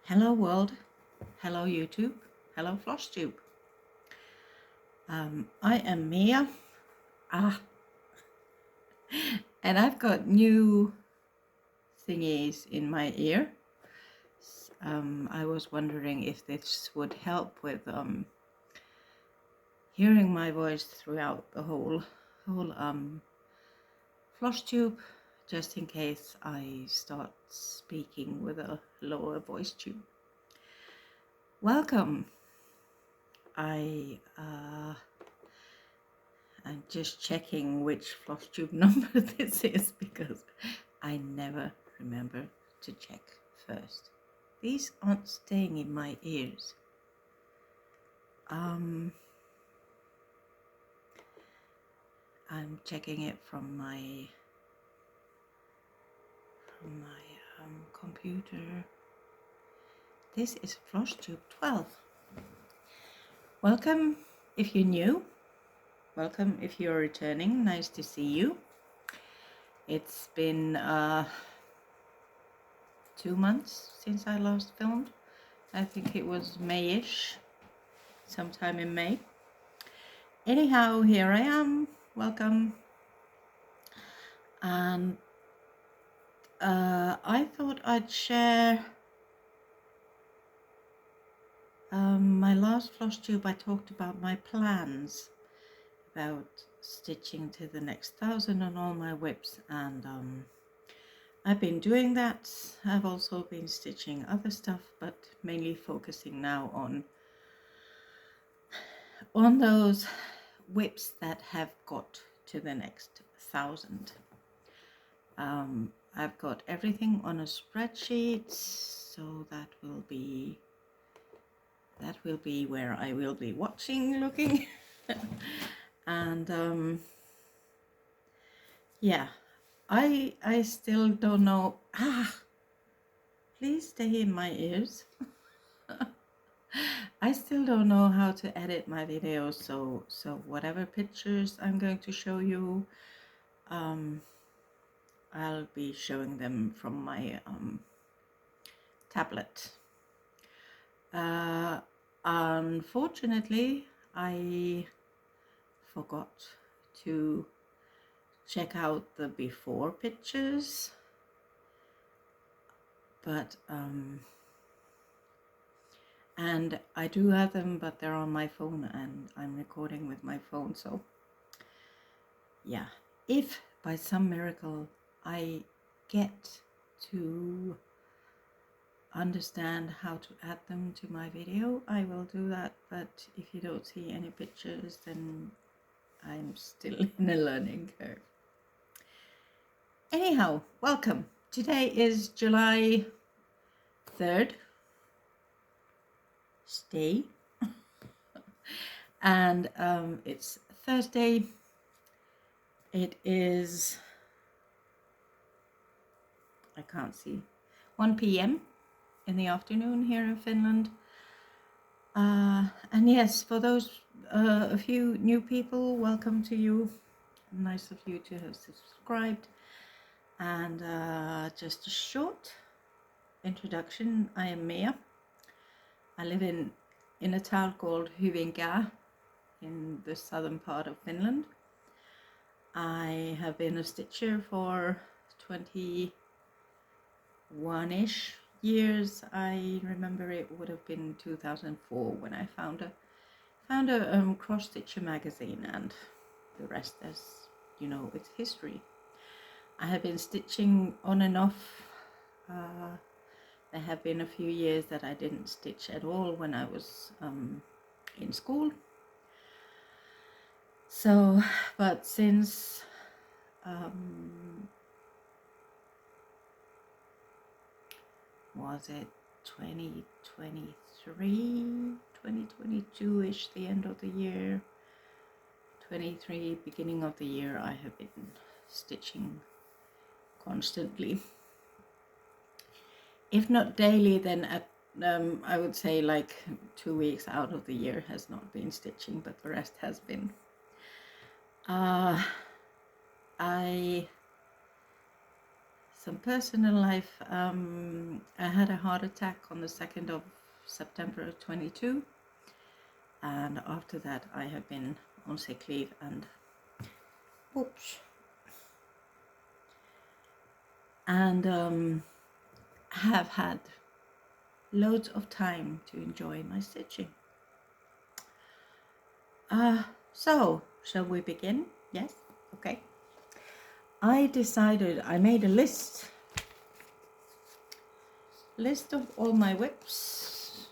Hello world, hello YouTube, hello Flosstube. I am Mia, and I've got new thingies in my ear. I was wondering if this would help with hearing my voice throughout the whole Flosstube, just in case I start speaking with a lower voice tube. Welcome. I'm just checking which Flosstube number this is because I never remember to check first. These aren't staying in my ears. I'm checking it from my computer. This is Flosstube 12. Welcome if you're new. Welcome if you're returning. Nice to see you. It's been 2 months since I last filmed. I think it was May-ish, sometime in May. Anyhow, here I am. Welcome. And I thought I'd share my last Flosstube. I talked about my plans about stitching to the next 1,000 on all my whips, and I've been doing that. I've also been stitching other stuff, but mainly focusing now on those whips that have got to the next 1,000. I've got everything on a spreadsheet, so that will be where I will be looking. And yeah, I still don't know. Please stay in my ears. I still don't know how to edit my videos, so whatever pictures I'm going to show you, I'll be showing them from my tablet. Unfortunately, I forgot to check out the before pictures, but and I do have them, but they're on my phone and I'm recording with my phone. So yeah, if by some miracle I get to understand how to add them to my video, I will do that. But if you don't see any pictures, then I'm still in a learning curve. Anyhow, welcome. Today is July 3rd. Stay. And it's Thursday. It is, I can't see, 1 p.m. in the afternoon here in Finland. And yes, for those a few new people, welcome to you. Nice of you to have subscribed. And just a short introduction. I am Mia. I live in a town called Hyvinkää in the southern part of Finland. I have been a stitcher for 21-ish years. I remember it would have been 2004 when I found a cross stitcher magazine, and the rest, as you know, it's history. I have been stitching on and off. There have been a few years that I didn't stitch at all when I was in school. So, but since was it 2023, 2022-ish, the end of the year, 23, beginning of the year, I have been stitching constantly. If not daily, then at I would say like 2 weeks out of the year has not been stitching, but the rest has been. I some personal life. I had a heart attack on the 2nd of September 22, and after that I have been on sick leave and have had loads of time to enjoy my stitching. So shall we begin? Yes. Okay. I made a list of all my whips,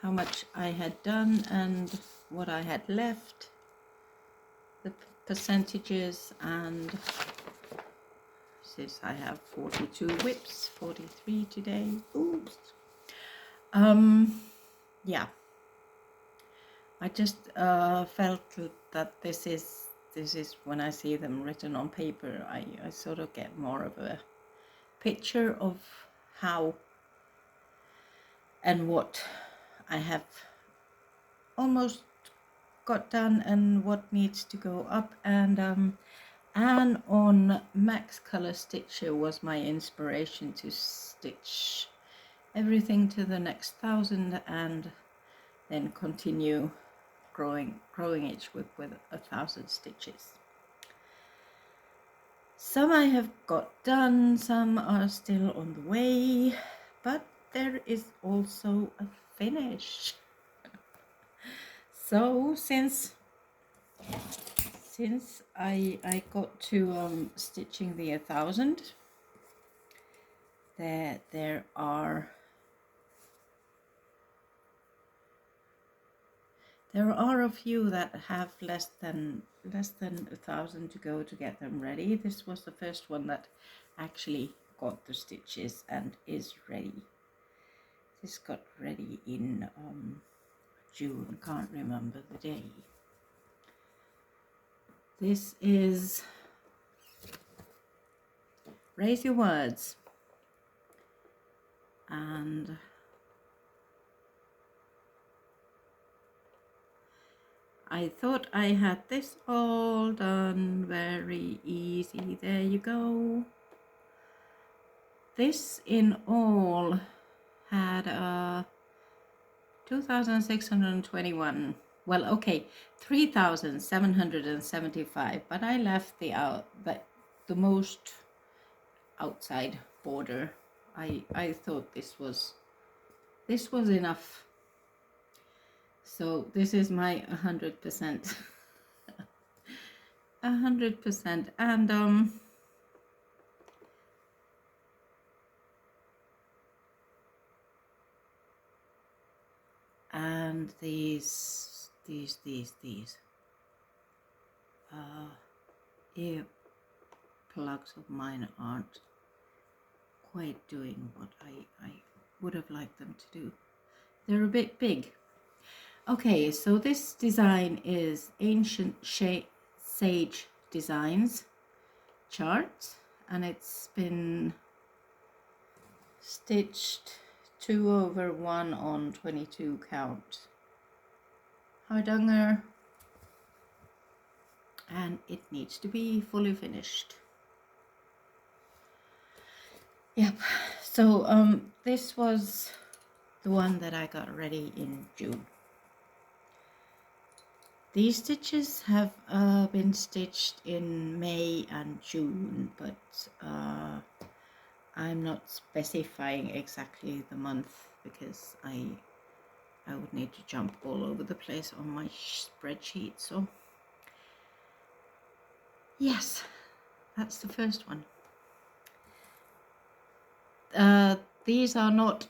how much I had done and what I had left, the percentages, and since I have 42 whips, 43 today. Oops. Yeah. I just felt that this is when I see them written on paper, I sort of get more of a picture of how and what I have almost got done and what needs to go up, and on Max Color Stitcher was my inspiration to stitch everything to the next 1,000 and then continue growing each whip with 1,000 stitches. Some I have got done, some are still on the way, but there is also a finish. So since I got to stitching the 1,000, there are a few that have less than 1,000 to go to get them ready. This was the first one that actually got the stitches and is ready. This got ready in June, can't remember the day. This is Raise Your Words, and I thought I had this all done very easy. There you go. This in all had 2,621. Well, okay, 3,775, but I left the most outside border. I thought this was enough. So this is my 100%. 100%, and these ear plugs of mine aren't quite doing what I would have liked them to do. They're a bit big. Okay, so this design is Ancient Sage Designs chart, and it's been stitched 2/1 on 22 count Hardanger, and it needs to be fully finished. Yep, so this was the one that I got ready in June. These stitches have been stitched in May and June, but I'm not specifying exactly the month because I would need to jump all over the place on my spreadsheet. So yes, that's the first one. These are not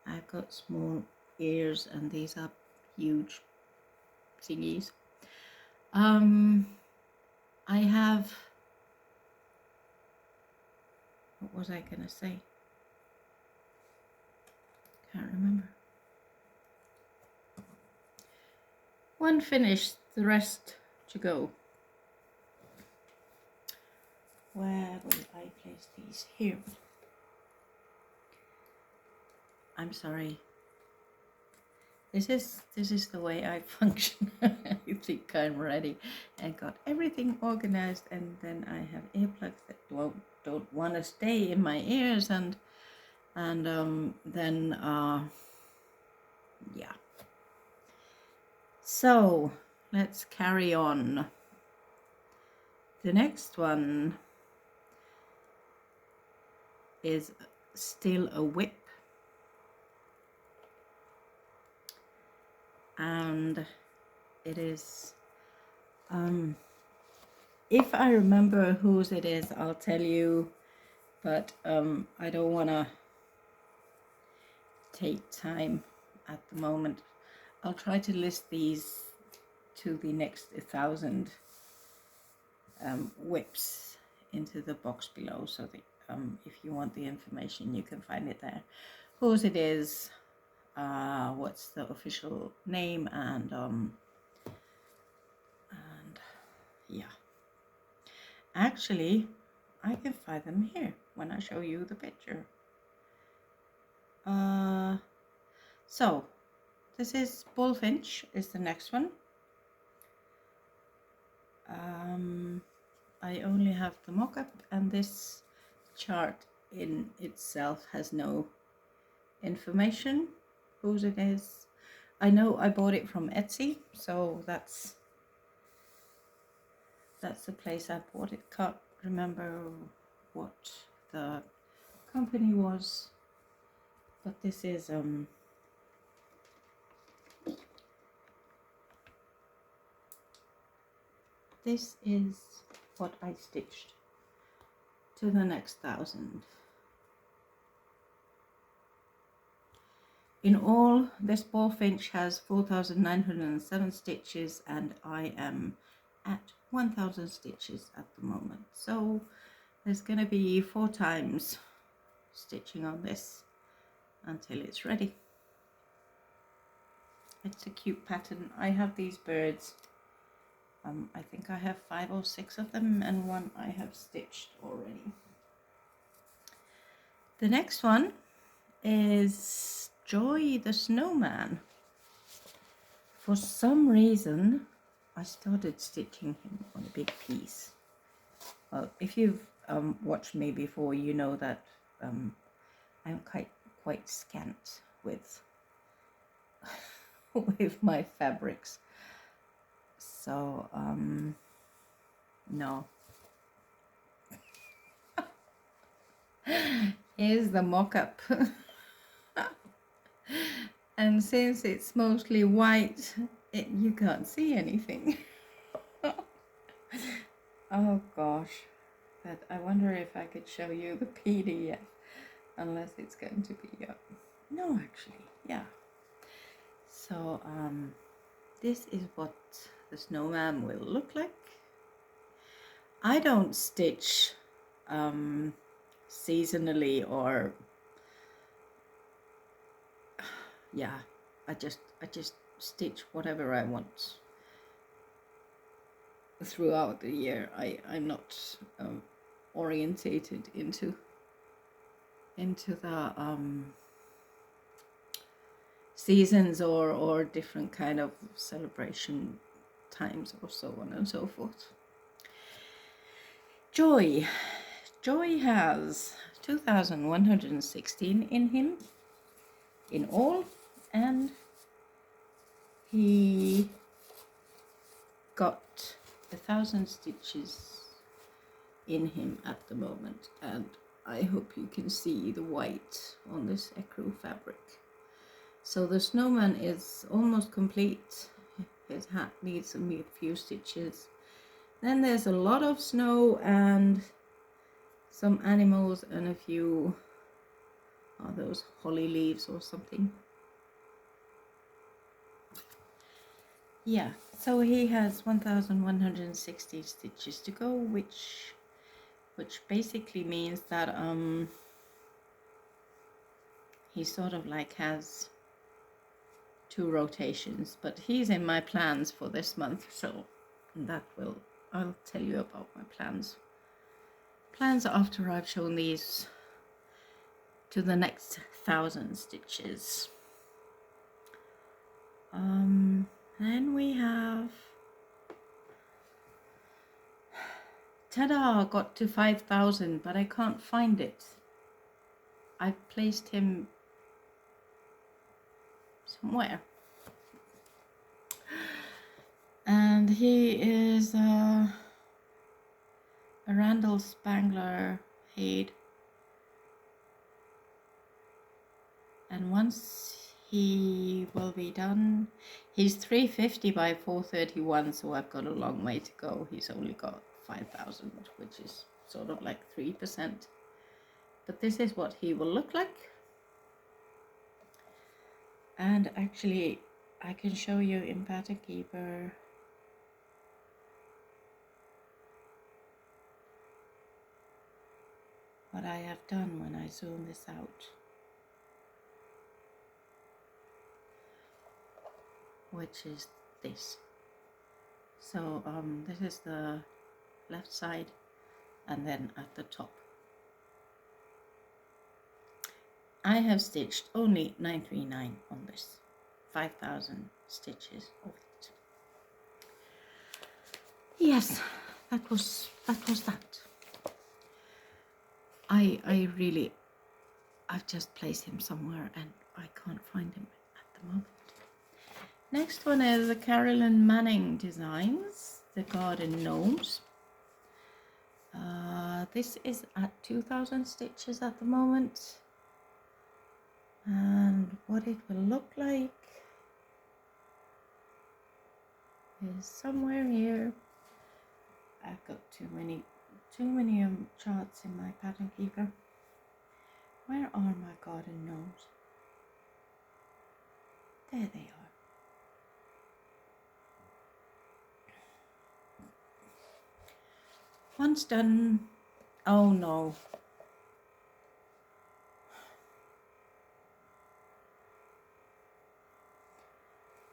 I've got small ears and these are huge thingies. I have, what was I gonna say? Can't remember. One finished, the rest to go. Where will I place these? Here. I'm sorry. this is the way I function. I think I'm ready and got everything organized, and then I have earplugs that don't want to stay in my ears, and then yeah. So let's carry on. The next one is still a whip, and it is if I remember whose it is, I'll tell you, but I don't want to take time at the moment. I'll try to list these to the next 1,000 whips into the box below, so that if you want the information, you can find it there. Whose it is, what's the official name, and yeah. Actually, I can find them here when I show you the picture. So this is Bullfinch is the next one. I only have the mock-up, and this chart in itself has no information whose it is. I know I bought it from Etsy, so that's the place I bought it. Can't remember what the company was, but this is this is what I stitched to the next 1,000. In all, this Bullfinch has 4,907 stitches, and I am at 1,000 stitches at the moment. So there's going to be 4 times stitching on this until it's ready. It's a cute pattern. I have these birds. I think I have 5 or 6 of them, and one I have stitched already. The next one is Joy the Snowman. For some reason, I started stitching him on a big piece. Well, if you've watched me before, you know that I'm quite scant with with my fabrics. So no. Here's the mock-up. And since it's mostly white, you can't see anything. Oh gosh, but I wonder if I could show you the PDF, unless it's going to be up. No, actually, yeah. So this is what the snowman will look like. I don't stitch seasonally, or yeah, I just stitch whatever I want throughout the year. I'm not orientated into the seasons or different kind of celebration times, or so on and so forth. Joy has 2,116 in him in all, and he got 1,000 stitches in him at the moment, and I hope you can see the white on this ecru fabric. So the snowman is almost complete. His hat needs a few stitches. Then there's a lot of snow and some animals and a few are those holly leaves or something. Yeah, so he has 1,160 stitches to go, which basically means that he sort of like has 2 rotations, but he's in my plans for this month, so I'll tell you about my plans after I've shown these to the next 1,000 stitches. Then we have ta-da, got to 5,000, but I can't find it. I've placed him somewhere. And he is a Randall Spangler Hade. And once he will be done, he's 350 by 431, so I've got a long way to go. He's only got 5,000, which is sort of like 3%. But this is what he will look like. And actually, I can show you in Pattern Keeper what I have done when I zoom this out, which is this. So this is the left side, and then at the top I have stitched only 939 on this, 5,000 stitches of it. Yes, that was that. I've just placed him somewhere and I can't find him at the moment. Next one is the Carolyn Manning Designs, the Garden Gnomes. This is at 2,000 stitches at the moment. And what it will look like is somewhere here. I've got too many charts in my Pattern Keeper. Where are my garden gnomes? There they are. Once done. Oh no.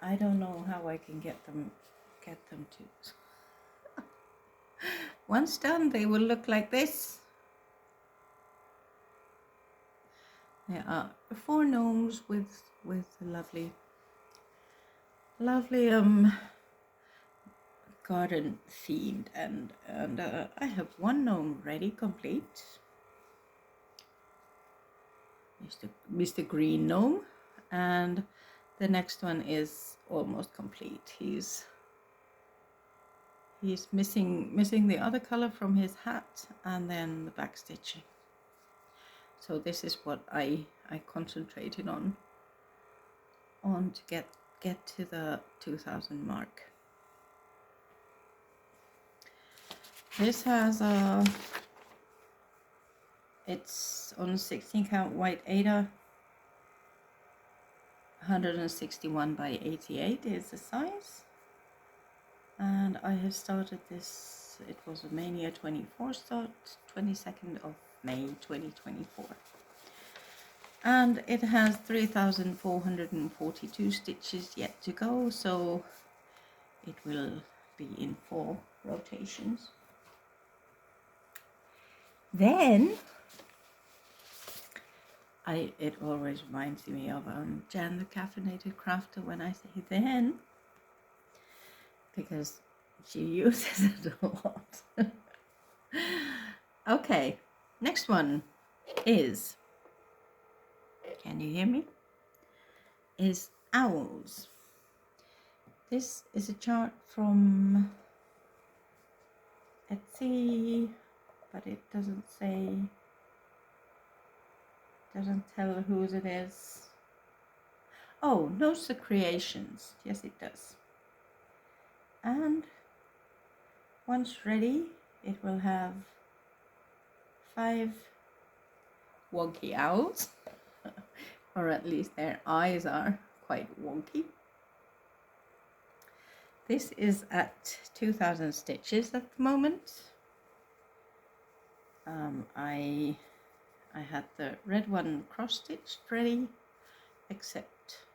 I don't know how I can get them to. Once done, they will look like this. There are 4 gnomes with lovely garden themed, and I have 1 gnome ready, complete. Mr. Green Gnome, and the next one is almost complete. He's missing the other color from his hat and then the back stitching. So this is what I concentrated on to get to the 2,000 mark. This has it's on 16 count white Ada, 161 by 88 is the size, and I have started this. It was a Mania 24 start, 22nd of May 2024, and it has 3,442 stitches yet to go, so it will be in 4 rotations. Then it always reminds me of Jan the Caffeinated Crafter when I say then, because she uses it a lot. Okay, next one is, can you hear me? Is owls. This is a chart from Etsy, but it doesn't tell whose it is. Oh, Nosa Creations. Yes, it does. And once ready, it will have 5 wonky owls, or at least their eyes are quite wonky. This is at 2,000 stitches at the moment. I had the red one cross-stitched ready, except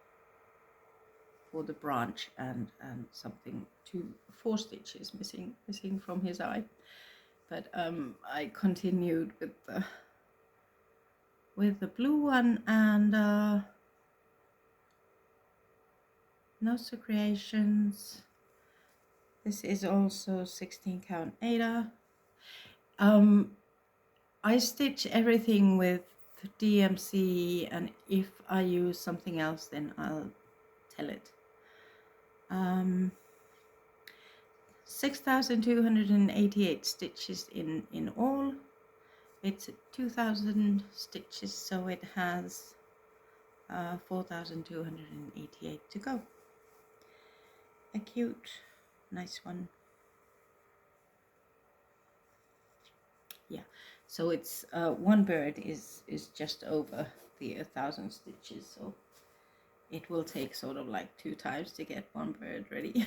for the branch and something 4 stitches missing from his eye. But I continued with the blue one, and Nosa Creations. This is also 16 count Ada. I stitch everything with DMC, and if I use something else, then I'll tell it. 6,288 stitches in all. It's 2,000 stitches, so it has 4,288 to go. A cute, nice one. Yeah, so it's one bird is just over the 1,000 stitches, so it will take sort of like 2 times to get one bird ready.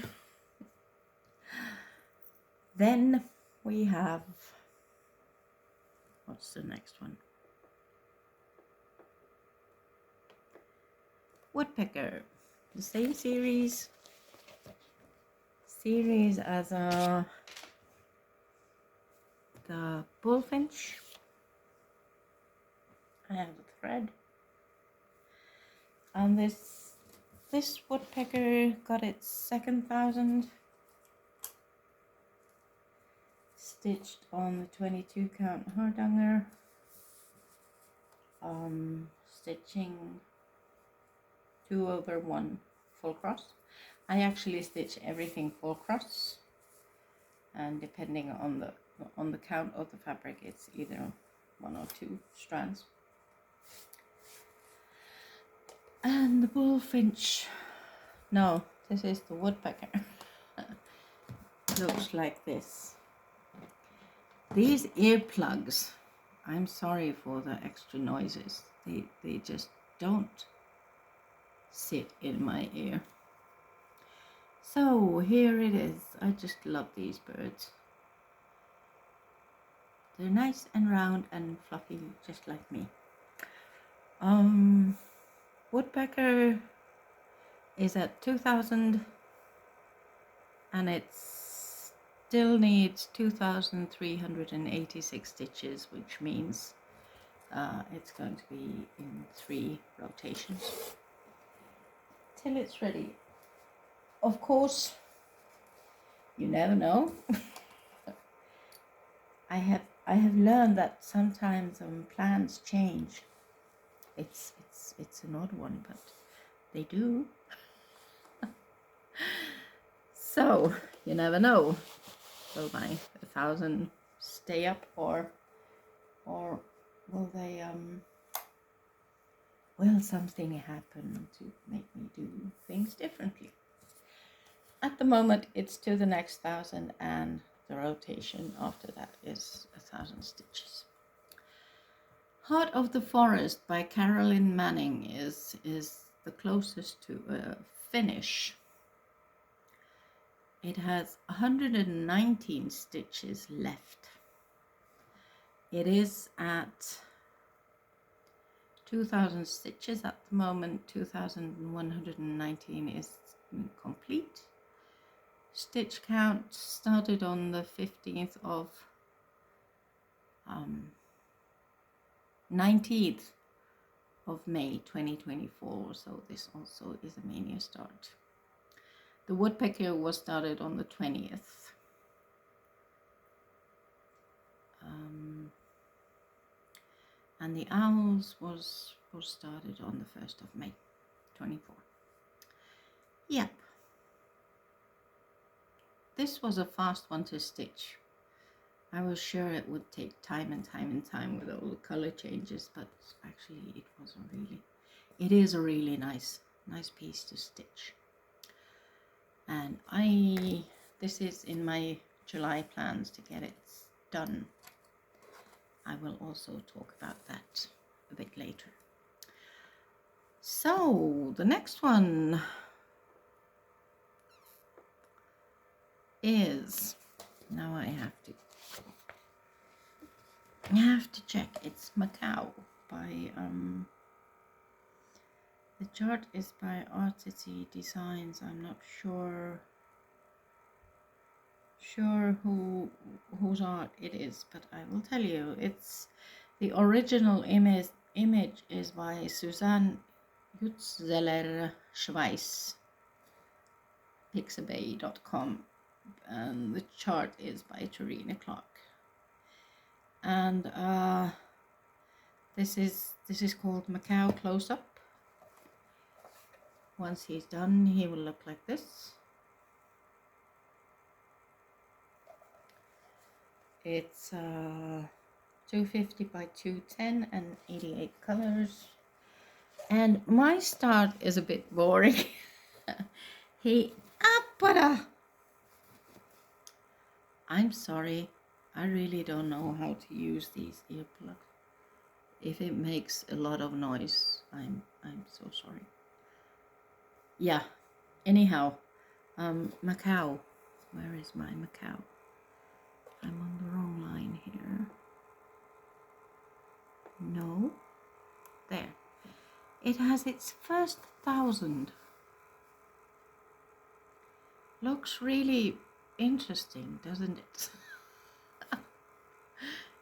Then we have, what's the next one? Woodpecker, the same series as the bullfinch. I have the thread, and this woodpecker got its second 1,000 stitched on the 22 count hardanger, stitching 2/1 full cross. I actually stitch everything full cross, and depending on the count of the fabric, it's either 1 or 2 strands. And the bullfinch, no, this is the woodpecker. Looks like this. These earplugs, I'm sorry for the extra noises. They just don't sit in my ear. So here it is. I just love these birds. They're nice and round and fluffy, just like me. Woodpecker is at 2,000, and it still needs 2,386 stitches, which means it's going to be in 3 rotations till it's ready. Of course, you never know. I have learned that sometimes plans change. It's an odd one, but they do. So you never know. Will my 1,000 stay up, or will they will something happen to make me do things differently? At the moment, it's to the next 1,000, and the rotation after that is 1,000 stitches. Heart of the Forest by Carolyn Manning is the closest to a finish. It has 119 stitches left. It is at 2,000 stitches at the moment. 2,119 is complete. Stitch count started on the 15th of 19th of May 2024, so this also is a mania start. The woodpecker was started on the 20th. And the owls was started on the 1st of May 24. Yep. This was a fast one to stitch. I was sure it would take time and time with all the color changes, but actually it wasn't really. It is a really nice piece to stitch. And this is in my July plans to get it done. I will also talk about that a bit later. So the next one is, now I have to check. It's Macau by the chart is by Artsy Designs. I'm not sure whose art it is, but I will tell you. It's the original image is by Susanne Jutzeler Schweiss, pixabay.com, and the chart is by Tarina Clark. And this is called Macau Close-Up. Once he's done, he will look like this. It's 250 by 210 and 88 colors. And my start is a bit boring. I'm sorry, I really don't know how to use these earplugs. If it makes a lot of noise, I'm so sorry. Yeah, anyhow, Macau. Where is my Macau? I'm on the wrong line here. No, there. It has its first 1,000. Looks really interesting, doesn't it?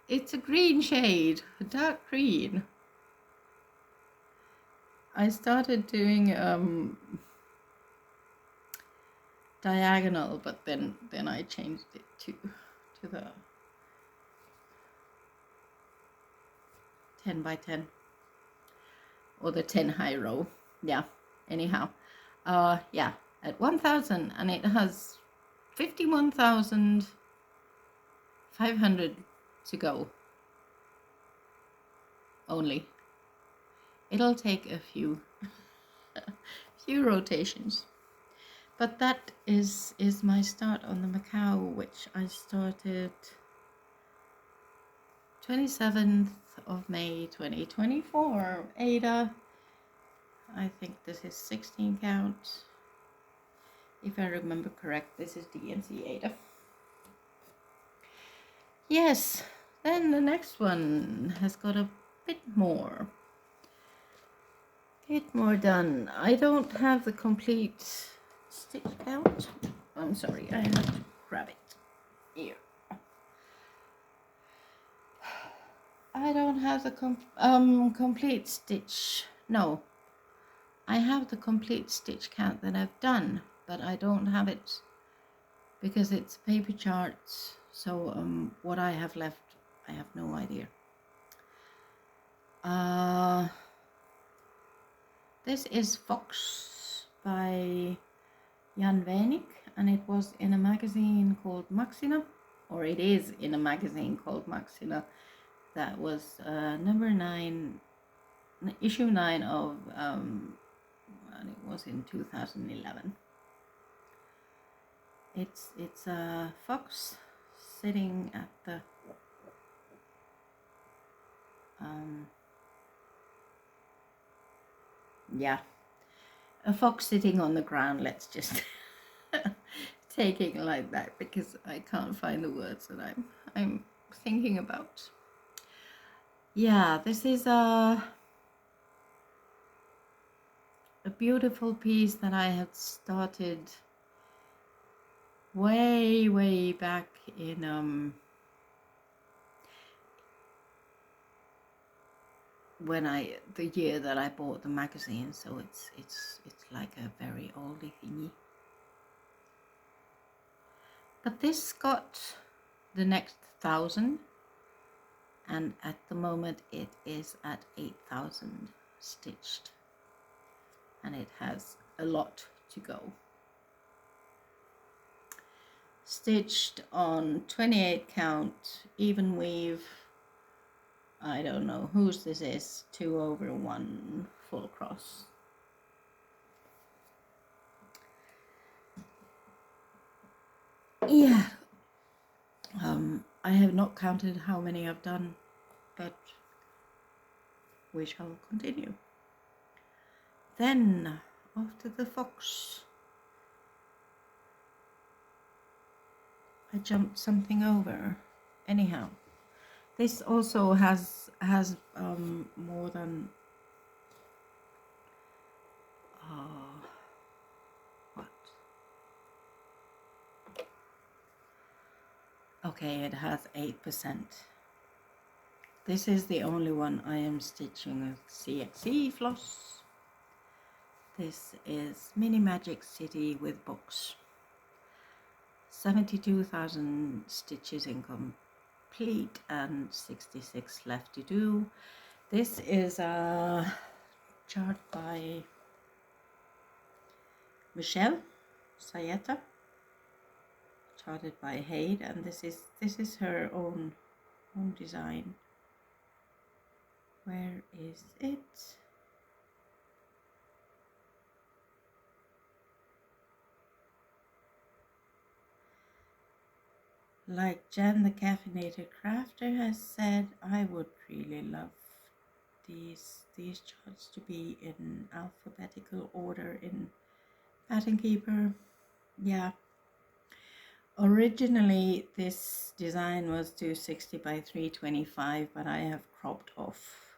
It's a green shade, a dark green. I started doing diagonal, but then I changed it to the 10 by 10 or the 10 high row. Yeah, anyhow, yeah, at 1,000, and it has 51,500 to go only. It'll take a few rotations, but that is my start on the Macau, which I started 27th of May 2024. Ada, I think this is 16 count, if I remember correct. This is DNC Ada. Yes, then the next one has got a bit more done. I don't have the complete stitch count. I'm sorry, I have to grab it here. I don't have the complete stitch. No, I have the complete stitch count that I've done, but I don't have it because it's paper charts. So what I have left, I have no idea. This is Fox by Jan Wenig, and it was in a magazine called Maxina, or it is in a magazine called Maxina. That was number 9, issue 9 of, and it was in 2011. It's a fox sitting at the yeah, a fox sitting on the ground. Let's just take it like that, because I can't find the words that I'm thinking about. Yeah, this is a beautiful piece that I had started way back in the year that I bought the magazine, so it's like a very oldie thingy. But this got the next 1,000, and at the moment it is at 8,000 stitched, and it has a lot to go. Stitched on 28 count, even weave. I don't know whose this is, 2/1 full cross. Yeah, I have not counted how many I've done, but we shall continue. Then, after the fox, I jumped something over. Anyhow, this also has more than what? Okay, it has 8%. This is the only one I am stitching with CXC floss. This is Mini Magic City with books. 72,000 stitches incomplete and 66 left to do. This is a chart by Michelle Sayeta, charted by Haid, and this is her own design. Where is it? Like Jen the Caffeinated Crafter has said, I would really love these charts to be in alphabetical order in Pattern Keeper. Yeah. Originally this design was 260 by 325, but I have cropped off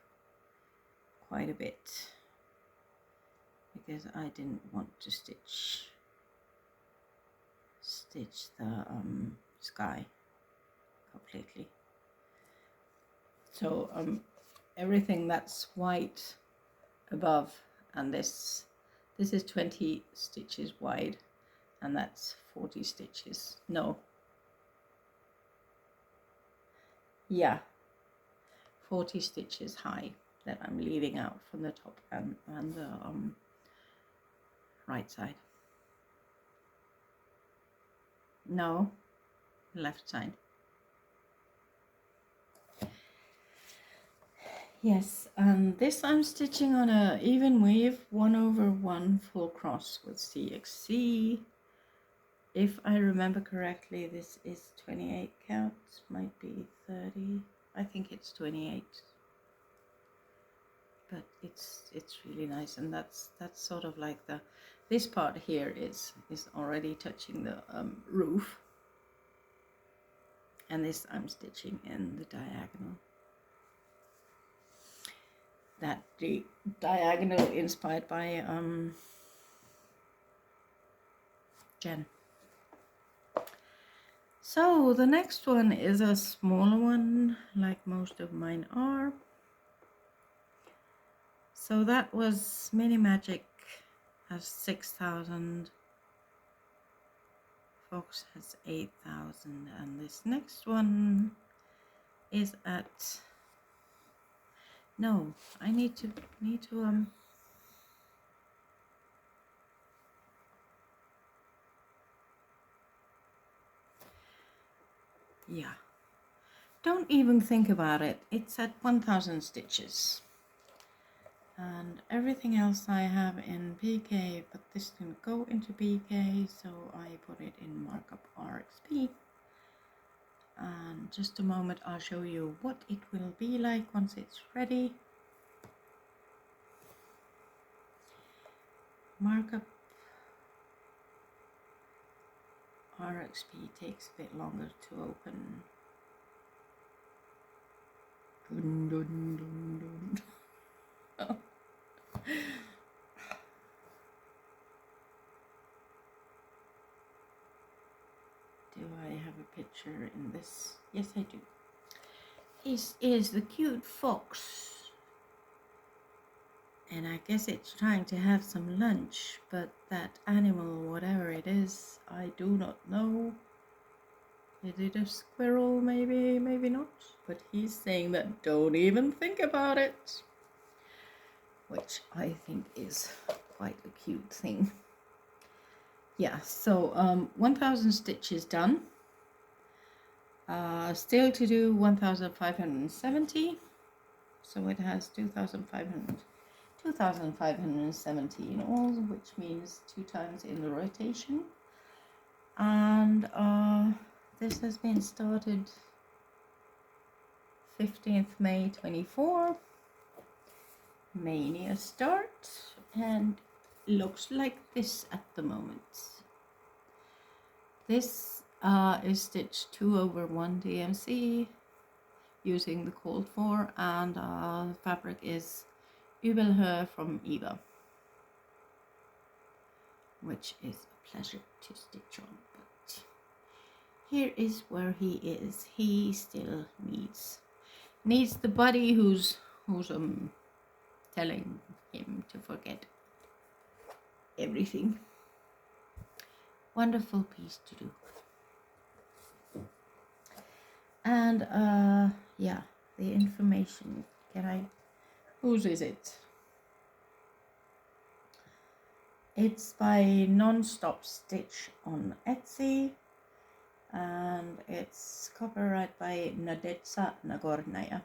quite a bit because I didn't want to stitch the sky completely. So everything that's white above, and this is 20 stitches wide, and that's 40 stitches. No. Yeah. 40 stitches high that I'm leaving out from the top and the right side. No, left side. Yes, and this I'm stitching on a even weave 1/1 full cross with CXC. If I remember correctly, this is 28 counts, might be 30. I think it's 28. But it's really nice, and that's sort of like this part here is already touching the roof, and this I'm stitching in the diagonal. That the diagonal inspired by Jen. So the next one is a smaller one, like most of mine are. So that was Mini Magic has 6,000. Fox has 8,000, and this next one is at. No, I need to yeah. Don't even think about it. It's at 1,000 stitches. And everything else I have in PK, but this didn't go into PK, so I put it in markup RXP. And just a moment, I'll show you what it will be like once it's ready. Markup RXP takes a bit longer to open. Dun, dun, dun, dun. Oh. Do I have a picture in this? Yes, I do. This is the cute fox. And I guess it's trying to have some lunch, but that animal, whatever it is, I do not know. Is it a squirrel? Maybe, maybe not. But he's saying that don't even think about it. Which I think is quite a cute thing. Yeah, so 1,000 stitches done. Still to do 1,570. So it has 2,570 in all, which means 2 times in the rotation. And this has been started 15th May 24. Mania start, and looks like this at the moment. This is stitched 2/1 DMC using the called for, and the fabric is Übelhö from Eva, which is a pleasure to stitch on. But here is where he is. He still needs the buddy who's telling him to forget. everything. Wonderful piece to do. And yeah, the information, whose is it? It's by Non-Stop Stitch on Etsy, and it's copyright by Nadetsa Nagornaya.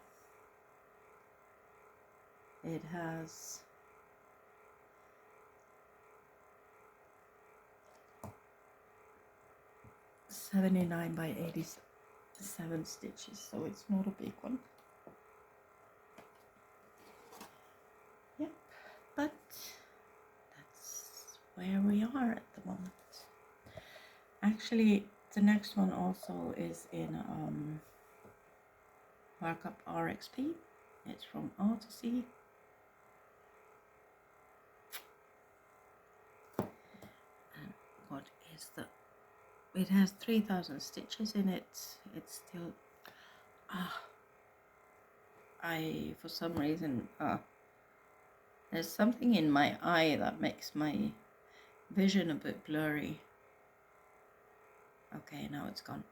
It has 79 by 87 stitches, so it's not a big one. Yep, but that's where we are at the moment. Actually, the next one also is in Markup RXP. It's from Artsy. And what is the... It has 3,000 stitches in it. It's still... for some reason... there's something in my eye that makes my vision a bit blurry. Okay, now it's gone.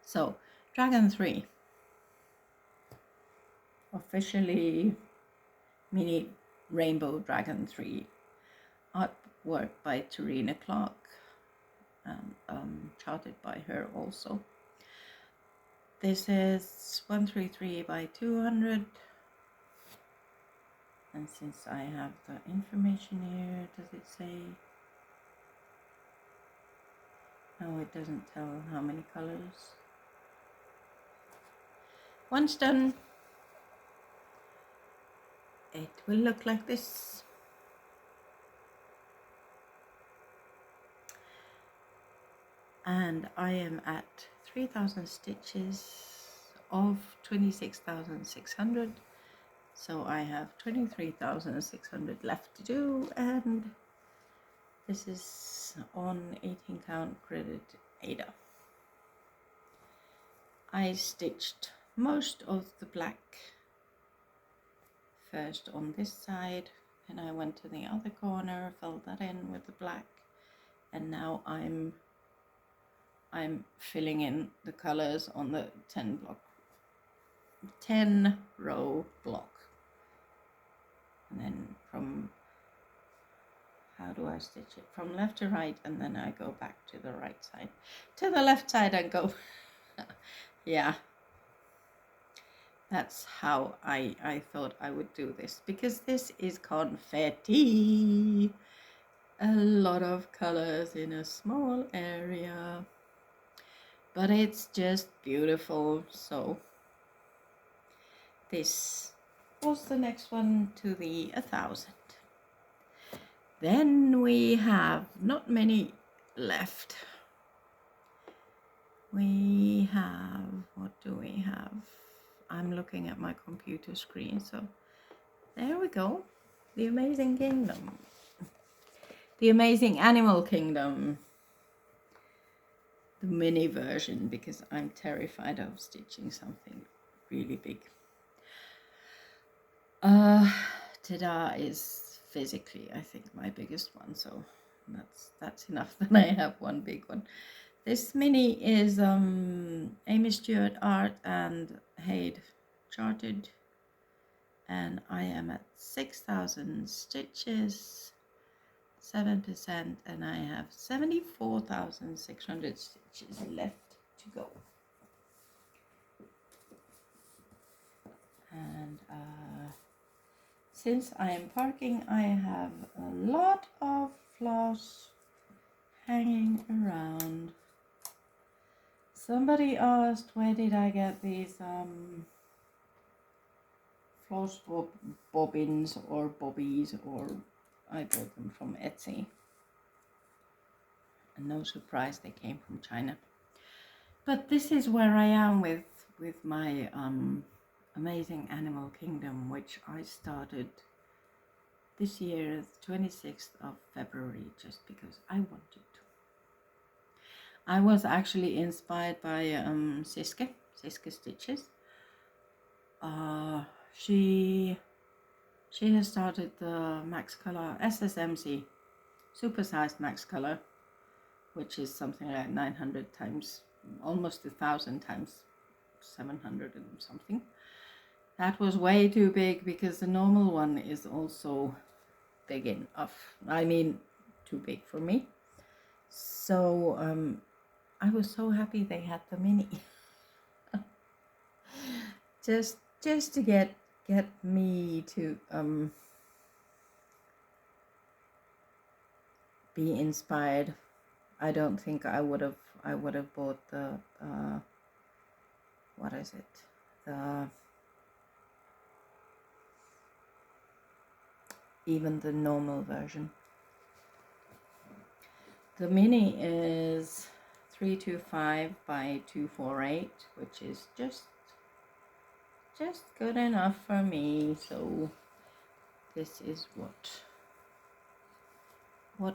So, Dragon 3. Officially mini Rainbow Dragon 3. Artwork by Tarina Clark. And charted by her also. This is 133 by 200. And since I have the information here, does it say? No, it doesn't tell how many colors. Once done, it will look like this. And I am at 3,000 stitches of 26,600. So I have 23,600 left to do, and this is on 18 count credit Ada. I stitched most of the black first on this side, and I went to the other corner, filled that in with the black, and now I'm filling in the colors on the 10 row block. And then from, how do I stitch it? From left to right, and then I go back to the right side. To the left side and go. Yeah. That's how I thought I would do this, because this is confetti. A lot of colors in a small area. But it's just beautiful. So this was the next one to the 1,000. Then we have not many left. We have, what do we have? I'm looking at my computer screen, so there we go. The Amazing Kingdom. The Amazing Animal Kingdom. The mini version, because I'm terrified of stitching something really big. Tada is physically, I think, my biggest one, so that's enough. Then I have one big one. This mini is Amy Stewart art and Haid charted, and I am at 6,000 stitches, 7%, and I have 74,600 stitches left to go. And since I am parking, I have a lot of floss hanging around. Somebody asked, where did I get these floss bobbins or bobbies, or I bought them from Etsy. And no surprise, they came from China. But this is where I am with my Amazing Animal Kingdom, which I started this year, 26th of February, just because I wanted to. I was actually inspired by Siske Stitches. She She has started the Max Color SSMC, supersized Max Color, which is something like 900 times, almost 1,000 times 700 and something. That was way too big because the normal one is also big enough. I mean, too big for me. So I was so happy they had the mini. just to get me to be inspired. I don't think I would have bought the what is it, the even the normal version. The mini is 325 by 248, which is just good enough for me. So this is what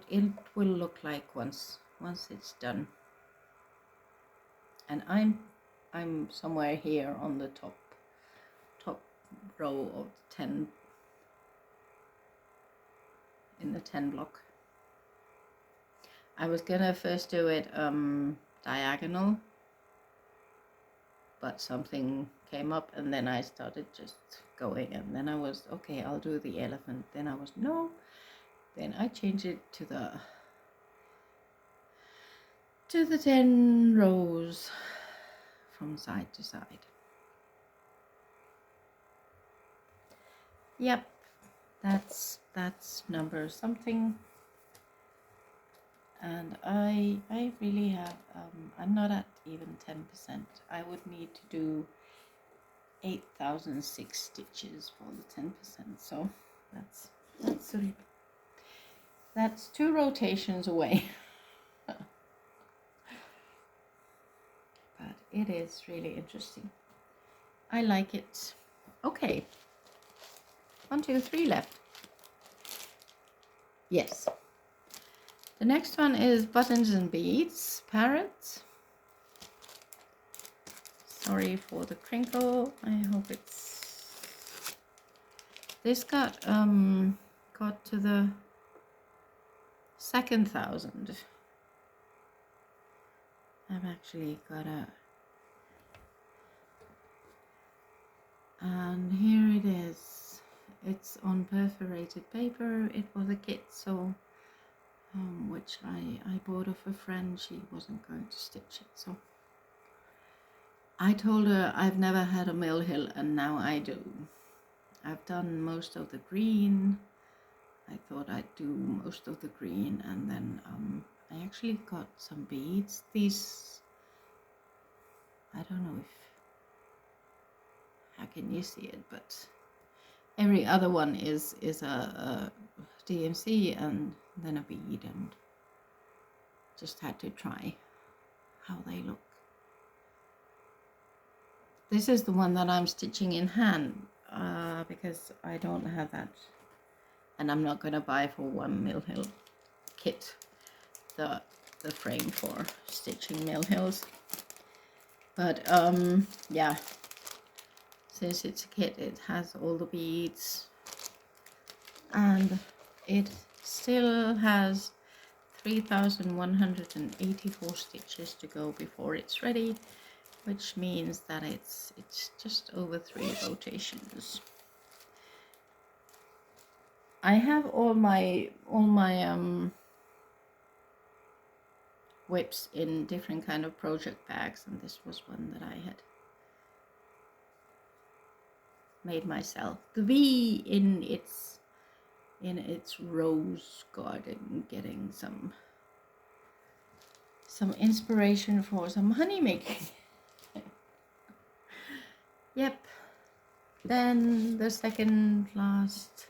it will look like once it's done. And I'm somewhere here on the top row of 10 in the 10 block. I was gonna first do it diagonal, but something came up and then I started just going, and then I was okay, I'll do the elephant. Then I was no, then I changed it to the 10 rows from side to side. Yep, that's number something. And I really have I'm not at even 10%. I would need to do 8,006 stitches for the 10%. So that's 2 rotations away. But it is really interesting. I like it. Okay, 1, 2, 3 left. Yes. The next one is Buttons and Beads, Parrots. Sorry for the crinkle. I hope it's... This got to the 2,000. I've actually got a... And here it is. It's on perforated paper. It was a kit, so... which I bought off a friend. She wasn't going to stitch it, so I told her I've never had a mill hill, and now I do. I've done most of the green. I thought I'd do most of the green, and then I actually got some beads. These, I don't know if, how can you see it, but every other one is a DMC and then a bead, and just had to try how they look. This is the one that I'm stitching in hand because I don't have that, and I'm not gonna buy for one mill hill kit the frame for stitching mill hills. But yeah, since it's a kit, it has all the beads, and it still has 3,184 stitches to go before it's ready, which means that it's just over 3 rotations. I have all my whips in different kind of project bags, and this was one that I had made myself. The V in its rose garden, getting some inspiration for some honey making. Yep. Then the second last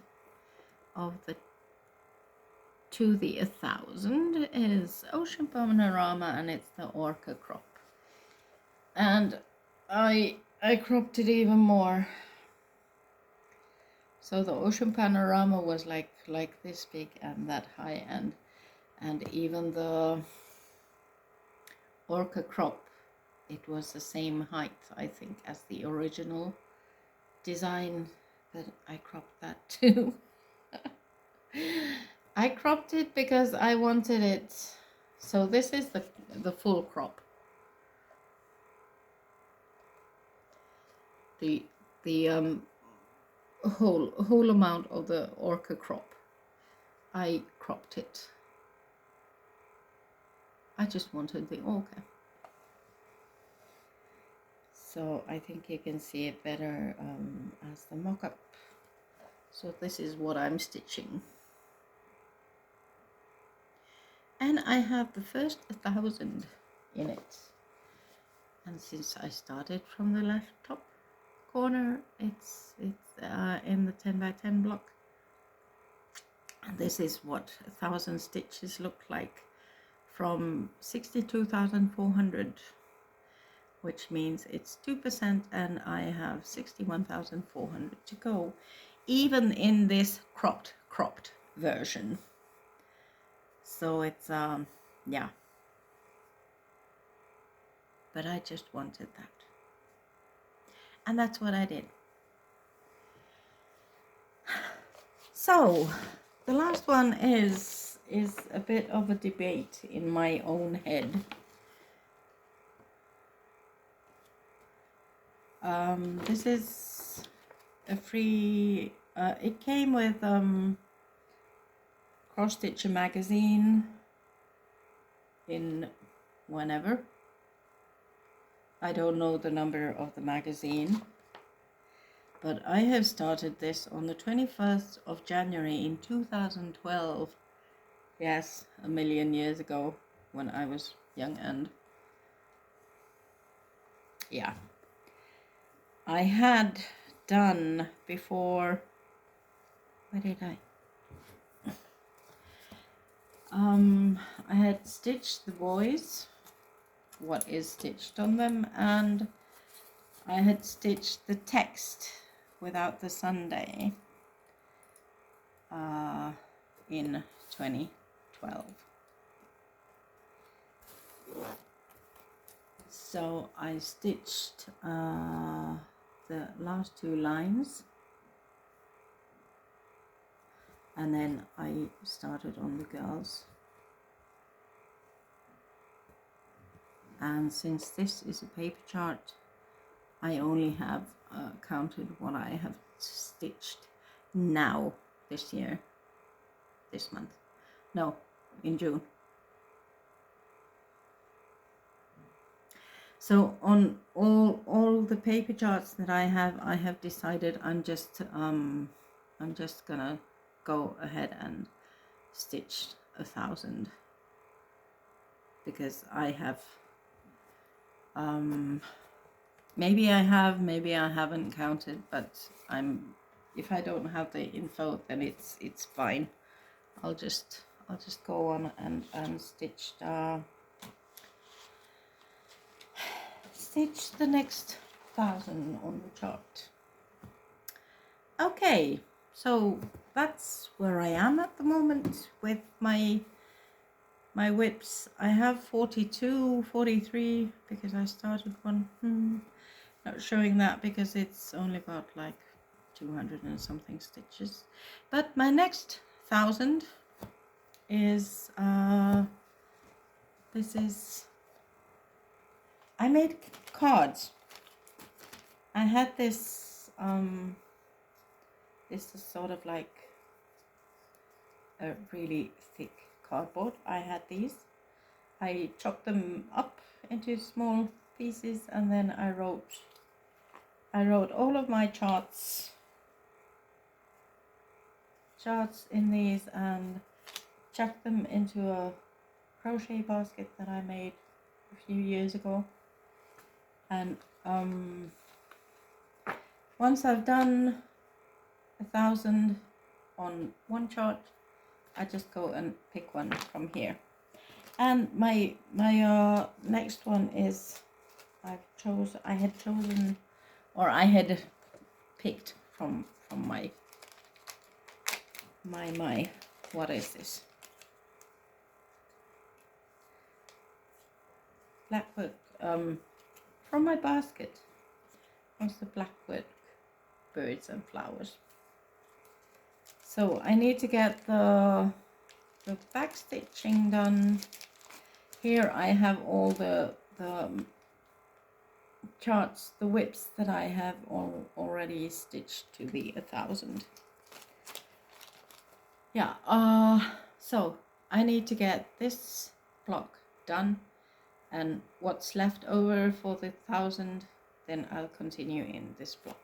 of the to the 1,000 is Ocean Panorama, and it's the Orca crop. And I cropped it even more. So the Ocean Panorama was like this big and that high, and even the Orca crop, it was the same height, I think, as the original design that I cropped that too. I cropped it because I wanted it. So this is the full crop. The whole amount of the orca crop. I cropped it. I just wanted the orca. So I think you can see it better as the mock-up. So this is what I'm stitching. And I have the first 1,000 in it. And since I started from the left top corner, it's in the 10 by 10 block. And this is what 1,000 stitches look like from 62,400, which means it's 2%, and I have 61,400 to go, even in this cropped version. So it's yeah, but I just wanted that, and that's what I did. So the last one is a bit of a debate in my own head. This is a free, it came with Cross Stitcher magazine in whenever. I don't know the number of the magazine, but I have started this on the 21st of January in 2012. Yes, a million years ago, when I was young, and yeah. I had done before, where did I had stitched the boys, what is stitched on them, and I had stitched the text without the Sunday in 2012. So I stitched the last 2 lines, and then I started on the girls. And since this is a paper chart, I only have counted what I have stitched now this year, this month, no, in June. So on all the paper charts that I have decided I'm just gonna go ahead and stitch 1,000, because I have maybe I have, maybe I haven't counted, but if I don't have the info, then it's fine. I'll just go on and stitch the next 1,000 on the chart. Okay, so that's where I am at the moment with my whips. I have 42, 43, because I started one. Not showing that because it's only about like 200 and something stitches. But my next 1,000 is this is, I made cards. I had this this is sort of like a really thick cardboard. I had these. I chopped them up into small pieces, and then I wrote all of my charts in these, and chucked them into a crochet basket that I made a few years ago. And once I've done 1,000 on one chart, I just go and pick one from here. And my next one is I had picked from my what is this? Blackwork, from my basket. What's the blackwork birds and flowers? So I need to get the back stitching done. Here I have all the charts, the whips that I have already stitched to the 1000. Yeah, so I need to get this block done, and what's left over for the 1000, then I'll continue in this block.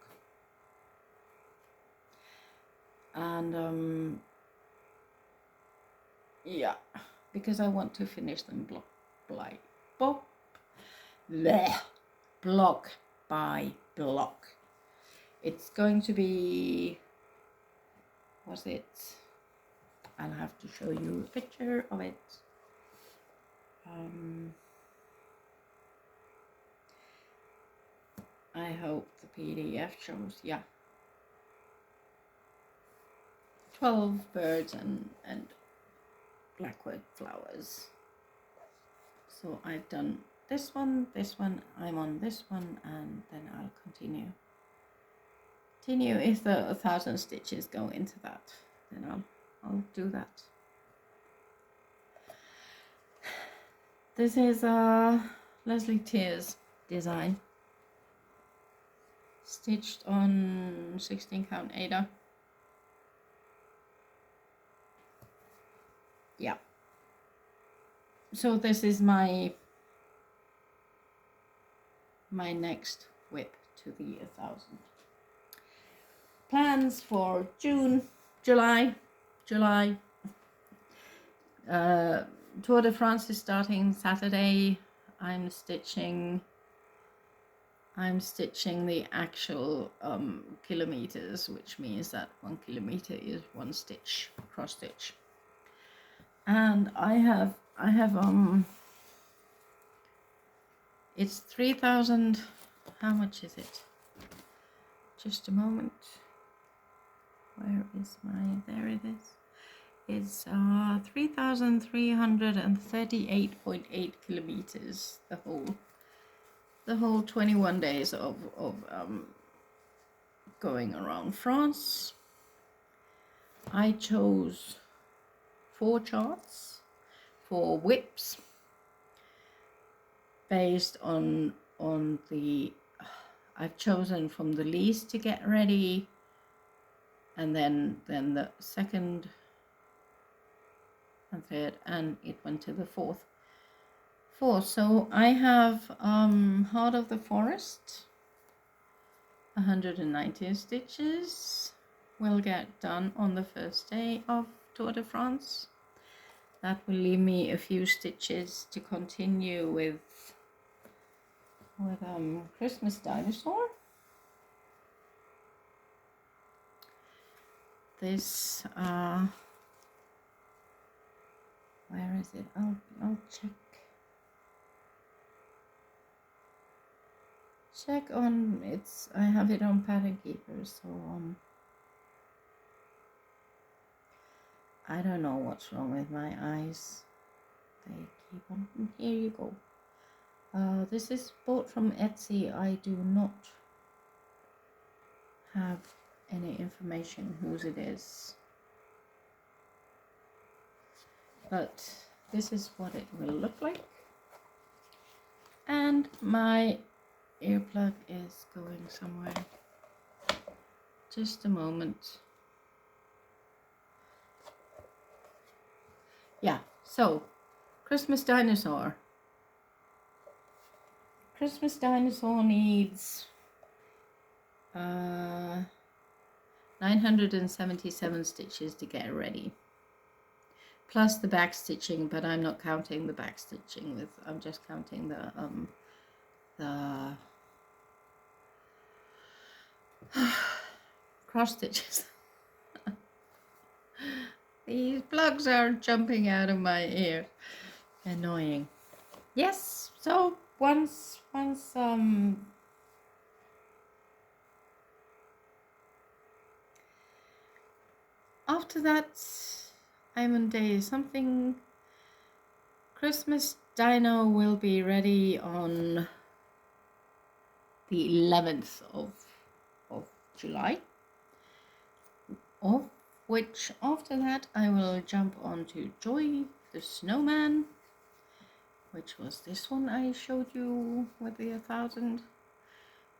And yeah, because I want to finish them block by block. It's going to be, was it? I'll have to show you a picture of it. I hope the PDF shows, yeah. 12 birds and blackwood flowers. So I've done this one, I'm on this one, and then I'll continue if the 1000 stitches go into that, then I'll do that. This is Leslie Tears design, stitched on 16 count Ada. Yeah. So this is my next whip to the 1000. Plans for July. Tour de France is starting Saturday. I'm stitching the actual kilometers, which means that 1 kilometer is 1 stitch, cross stitch. And I have it's 3000. How much is it? Just a moment. Where is there it is. It's 3,338.8 kilometers, the whole 21 days of going around France. I chose 4 charts, 4 whips, based on the, I've chosen from the least to get ready, and then the second and third, and it went to the fourth. So I have Heart of the Forest, 190 stitches will get done on the first day of Tour de France. That will leave me a few stitches to continue with Christmas Dinosaur. This where is it? I'll check on it's. I have it on Pattern Keeper, so I don't know what's wrong with my eyes. They keep on. Here you go. This is bought from Etsy. I do not have any information whose it is, but this is what it will look like. And my earplug is going somewhere. Just a moment. Yeah, so Christmas Dinosaur. Christmas Dinosaur needs 977 stitches to get ready, plus the back stitching, but I'm not counting the back stitching I'm just counting the cross stitches. These plugs are jumping out of my ear. Annoying. Yes, so once after that, I'm on day something. Christmas Dino will be ready on the 11th of July. which after that I will jump on to Joy the Snowman, which was this one I showed you with the 1,000.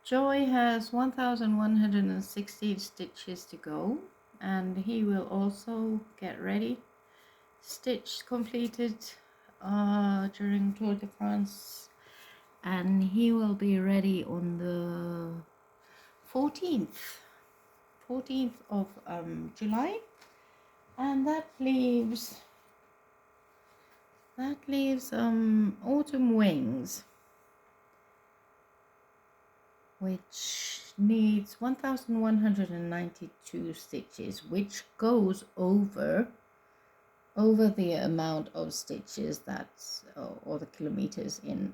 Joy has 1,116 stitches to go, and he will also get ready, stitch completed during Tour de France, and he will be ready on the 14th of July, and that leaves Autumn Wings, which needs 1,192 stitches, which goes over the amount of stitches that's or the kilometers in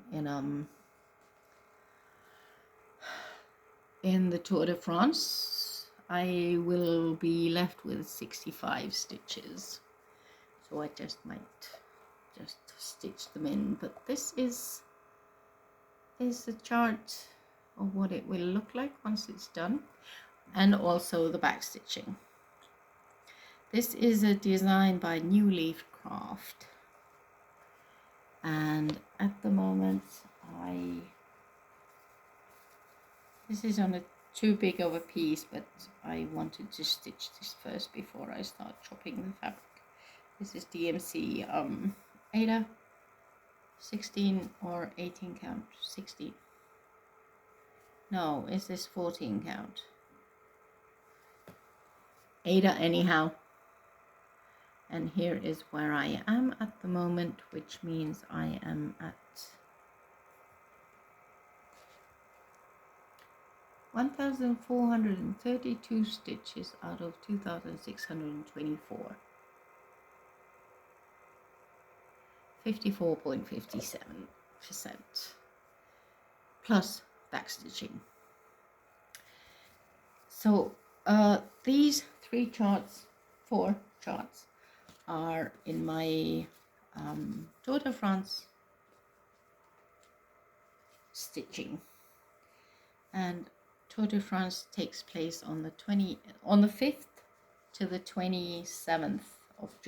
the Tour de France. I will be left with 65 stitches, so I just might just stitch them in, but this is the chart of what it will look like once it's done, and also the back stitching. This is a design by New Leaf Craft, and at the moment this is on a too big of a piece, but I wanted to stitch this first before I start chopping the fabric. This is DMC Ada 16 or 18 count. 16. No, is this 14 count? Ada anyhow. And here is where I am at the moment, which means I am at 1,432 stitches out of 2,624. 54.57% plus backstitching. So these four charts are in my Tour de France stitching, and Tour de France takes place on the 5th to the 27th of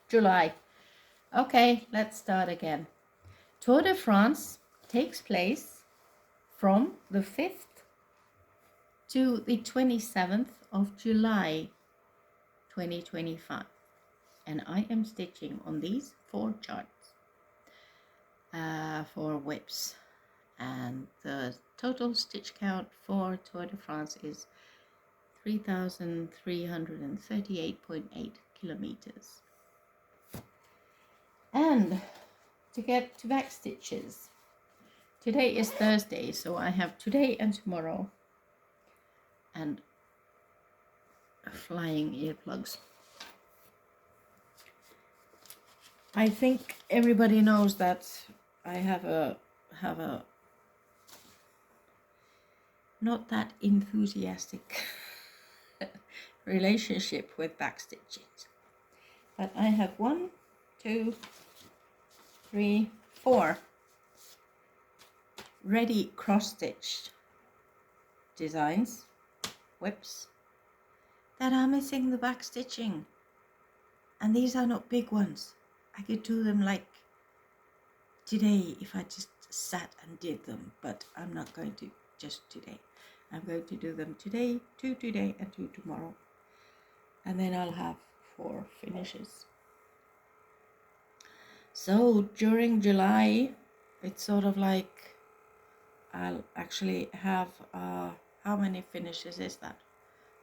July. Okay, let's start again. Tour de France takes place from the 5th to the 27th of July 2025, and I am stitching on these four charts for whips, and the total stitch count for Tour de France is 3,338.8 kilometers. And to get to back stitches, today is Thursday, so I have today and tomorrow, and flying earplugs. I think everybody knows that I have a not that enthusiastic relationship with back stitches, but I have 1, 2, 3, 4 ready cross-stitched designs, whips, that are missing the back stitching, and these are not big ones. I could do them like today if I just sat and did them, but I'm not going to just today. I'm going to do them today, 2 today and 2 tomorrow, and then I'll have 4 finishes. So during July, it's sort of like I'll actually have how many finishes is that?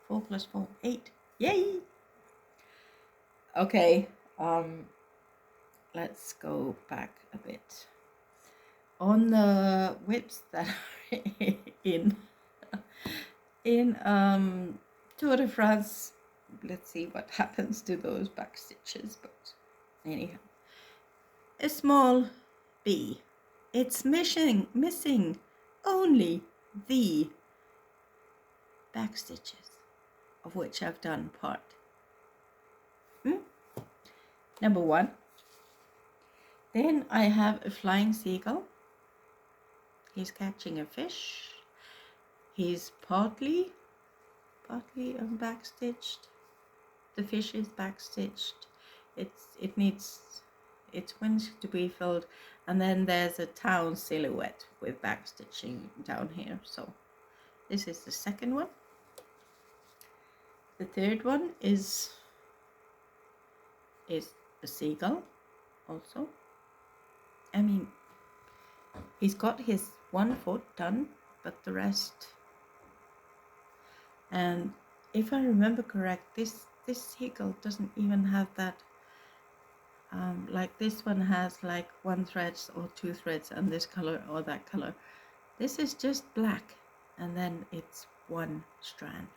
4 plus 4, 8. Yay! Okay, let's go back a bit. On the whips that are in Tour de France, let's see what happens to those back stitches, but anyhow, a small B. It's missing only the back stitches, of which I've done part. Number 1. Then I have a flying seagull. He's catching a fish. He's partly back stitched. the fish is backstitched. It needs its wings to be filled, and then there's a town silhouette with backstitching down here. So this is the second one. The third one is a seagull also. I mean, he's got his 1 foot done, but the rest. And if I remember correct, this seagull doesn't even have that. Like this one has like 1 thread or 2 threads on this color or that color. This is just black, and then it's 1 strand.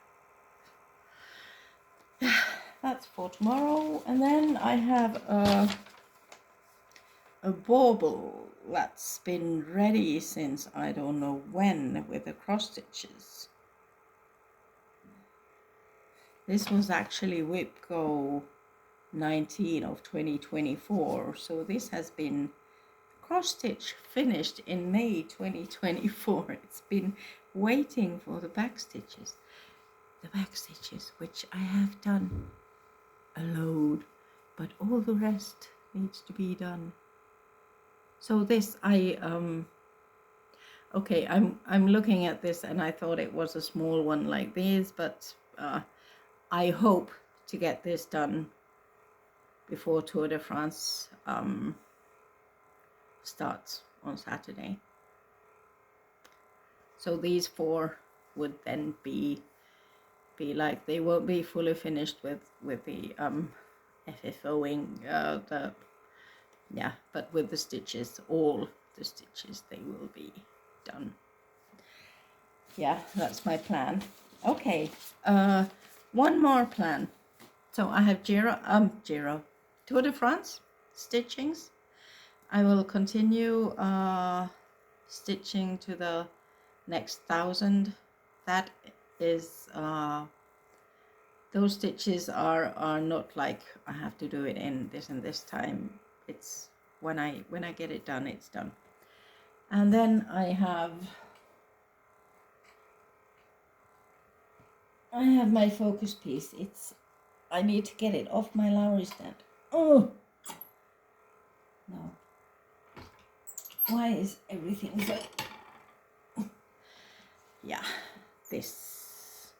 That's for tomorrow. And then I have a bauble that's been ready since I don't know when, with the cross stitches. This was actually Whip Go 19 of 2024, so this has been cross stitch finished in May 2024. It's been waiting for the back stitches, which I have done a load, but all the rest needs to be done. So this okay, I'm looking at this and I thought it was a small one like this, but I hope to get this done before Tour de France starts on Saturday. So these 4 would then be like, they won't be fully finished with the FFOing, but with the stitches, all the stitches, they will be done. Yeah, that's my plan. Okay, one more plan. So I have Giro Tour de France stitchings. I will continue stitching to the next 1,000. That is those stitches are not like I have to do it in this and this time. It's when I get it done, it's done. And then I have my focus piece. I need to get it off my Lowry stand. Oh no, why is everything so? Yeah, this.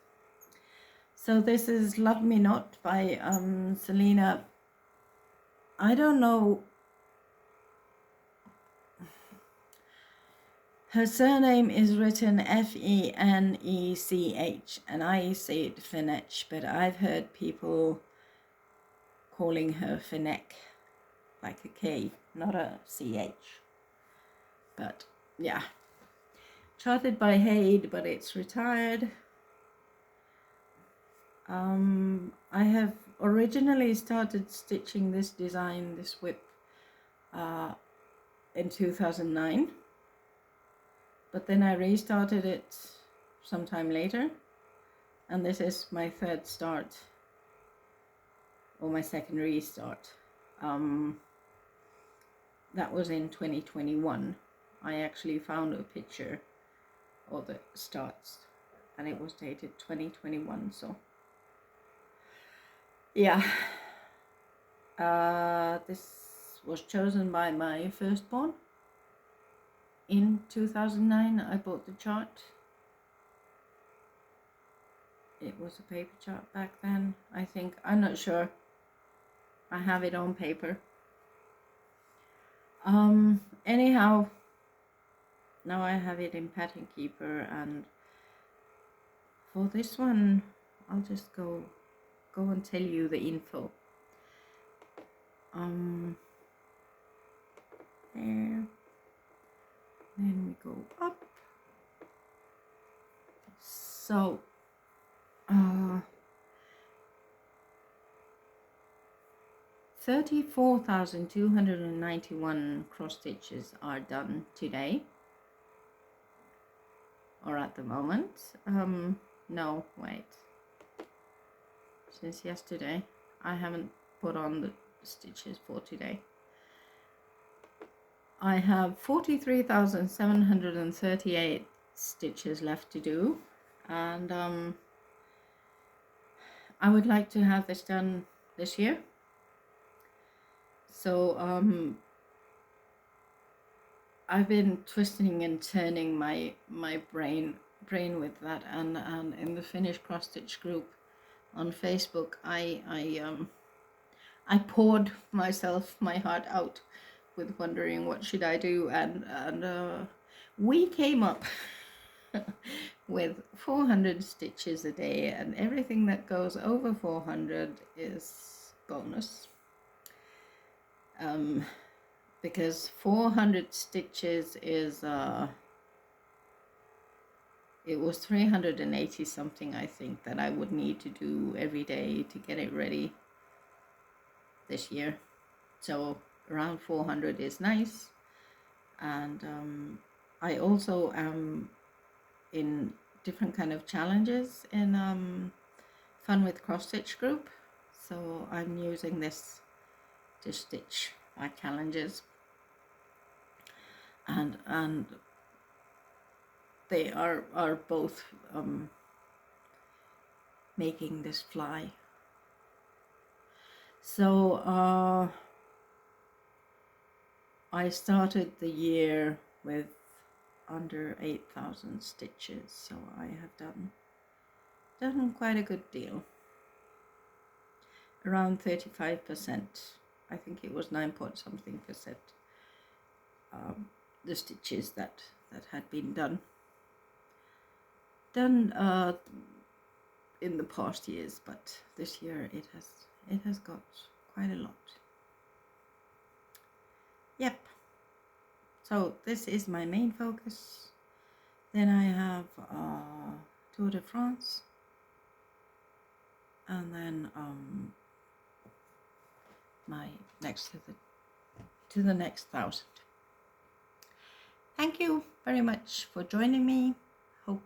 So this is Love Me Not by Selena. I don't know. Her surname is written Fenech, and I say it Fenech, but I've heard people calling her Fenech, like a K, not a CH. But yeah, charted by Haid, but it's retired. I have originally started stitching this design, this whip, in 2009. But then I restarted it sometime later, and this is my 3rd start, or my 2nd restart. That was in 2021. I actually found a picture of the starts, and it was dated 2021, so yeah. This was chosen by my firstborn. In 2009, I bought the chart. It was a paper chart back then, I think. I'm not sure. I have it on paper. Anyhow, now I have it in Pattern Keeper, and for this one, I'll just go and tell you the info. There. Then we go up. So 34,291 cross stitches are done today, or at the moment. No, wait, since yesterday I haven't put on the stitches for today. I have 43,738 stitches left to do, and I would like to have this done this year. So I've been twisting and turning my brain with that, and in the Finnish cross stitch group on Facebook, I poured myself my heart out with wondering what should I do, and we came up with 400 stitches a day, and everything that goes over 400 is bonus. Because 400 stitches is it was 380 something, I think, that I would need to do every day to get it ready this year. So around 400 is nice. And I also am in different kind of challenges in Fun with Cross Stitch group, so I'm using this to stitch my challenges, and they are both making this fly. So I started the year with under 8,000 stitches, so I have done quite a good deal. Around 35%. I think it was 9 point something percent. The stitches that had been done in the past years, but this year it has got quite a lot. Yep. So this is my main focus. Then I have Tour de France, and then my next to the next 1,000. Thank you very much for joining me. Hope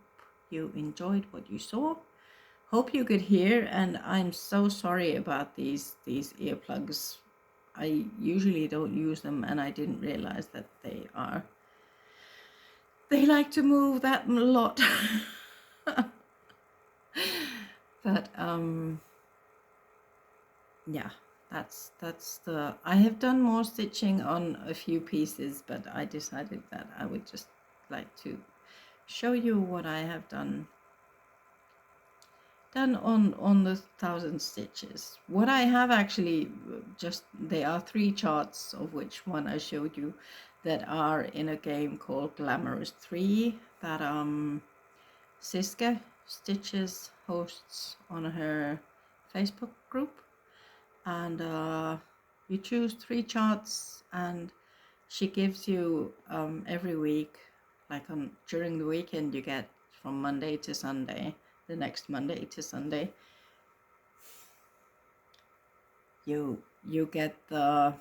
you enjoyed what you saw. Hope you could hear, and I'm so sorry about these earplugs. I usually don't use them, and I didn't realize that they like to move that a lot. But yeah, that's the, I have done more stitching on a few pieces, but I decided that I would just like to show you what I have done on the 1,000 stitches. What I have actually there are 3 charts, of which one I showed you, that are in a game called Glamorous 3 that Siska Stitches hosts on her Facebook group, and you choose 3 charts, and she gives you every week, like during the weekend, you get from Monday to Sunday, the next Monday to Sunday, you get the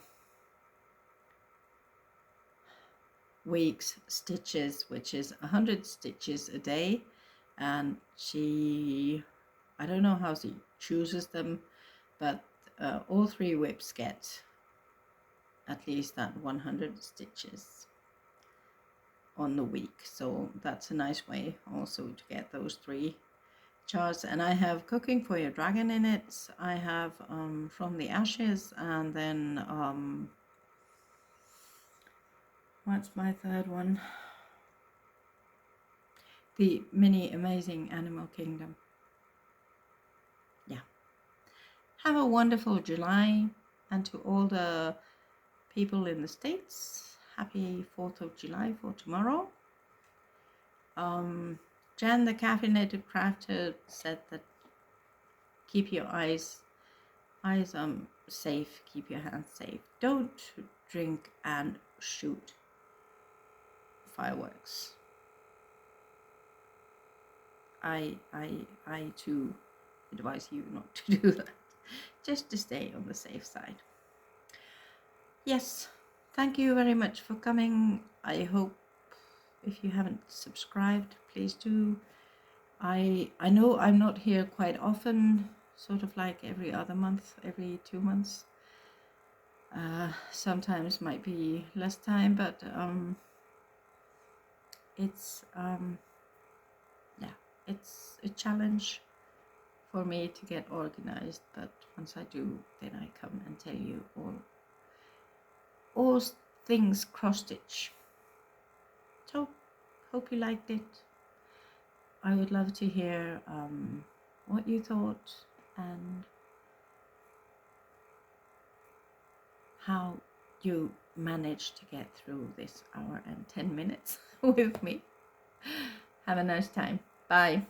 week's stitches, which is 100 stitches a day, and I don't know how she chooses them, but all 3 whips get at least that 100 stitches on the week. So that's a nice way also to get those 3 charts. And I have Cooking for Your Dragon in it. I have From the Ashes, and then what's my 3rd one? The Mini Amazing Animal Kingdom. Yeah. Have a wonderful July, and to all the people in the States, happy 4th of July for tomorrow. Jan the Caffeinated Crafter said that keep your eyes safe, keep your hands safe. Don't drink and shoot fireworks. I too advise you not to do that, just to stay on the safe side. Yes, thank you very much for coming. I hope, if you haven't subscribed, please do. I know I'm not here quite often, sort of like every other month, every 2 months. Sometimes might be less time, but it's yeah, it's a challenge for me to get organized, but once I do, then I come and tell you all things cross stitch. So hope you liked it. I would love to hear what you thought and how you managed to get through this hour and 10 minutes with me. Have a nice time. Bye.